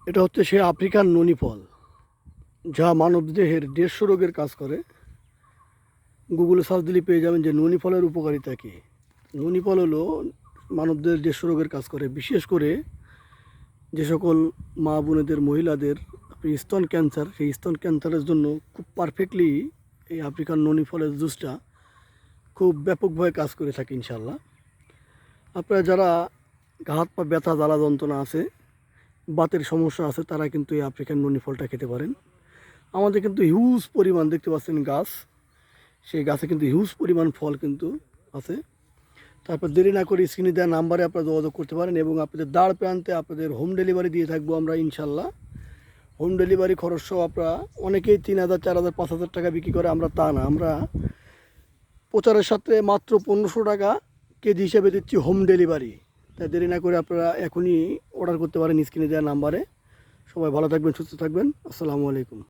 এটা হচ্ছে সে আফ্রিকান ননি ফল, যা মানবদেহের 150 রোগের কাজ করে। গুগলে সার্চ দিলে পেয়ে যাবেন যে ননি ফলের উপকারিতা কী। ননি ফল হলো মানবদেহের 150 রোগের কাজ করে। বিশেষ করে যে সকল মা বোনেদের, মহিলাদের স্তন ক্যান্সার, সেই স্তন ক্যান্সারের জন্য খুব পারফেক্টলি এই আফ্রিকান ননি ফলের জুসটা খুব ব্যাপকভাবে কাজ করে থাকে ইনশাল্লাহ। আপনারা যারা হাত পা ব্যথা, জ্বালা যন্ত্রণা আছে, বাতের সমস্যা আছে, তারা কিন্তু এই আফ্রিকান ননি ফলটা খেতে পারেন। আমাদের কিন্তু হিউজ পরিমাণ দেখতে পাচ্ছেন গাছ, সেই গাছে কিন্তু হিউজ পরিমাণ ফল কিন্তু আছে। তারপর দেরি না করে স্ক্রিনে দেওয়া নাম্বারে আপনারা যোগাযোগ করতে পারেন এবং আপনাদের দ্বার প্রান্তে আপনাদের হোম ডেলিভারি দিয়ে থাকবো আমরা ইনশাল্লাহ। হোম ডেলিভারি খরচ সহ আপনারা অনেকেই 3,000, 4,000, 5,000 টাকা বিক্রি করে, আমরা তা না, আমরা প্রচারের সাথে মাত্র 1500 টাকা কেজি হিসেবে দিচ্ছি হোম ডেলিভারি। তাই দেরি না করে আপনারা এখনই অর্ডার করতে পারেন স্ক্রিনে দেওয়া নাম্বারে। সবাই ভালো থাকবেন, সুস্থ থাকবেন। আসসালামু আলাইকুম।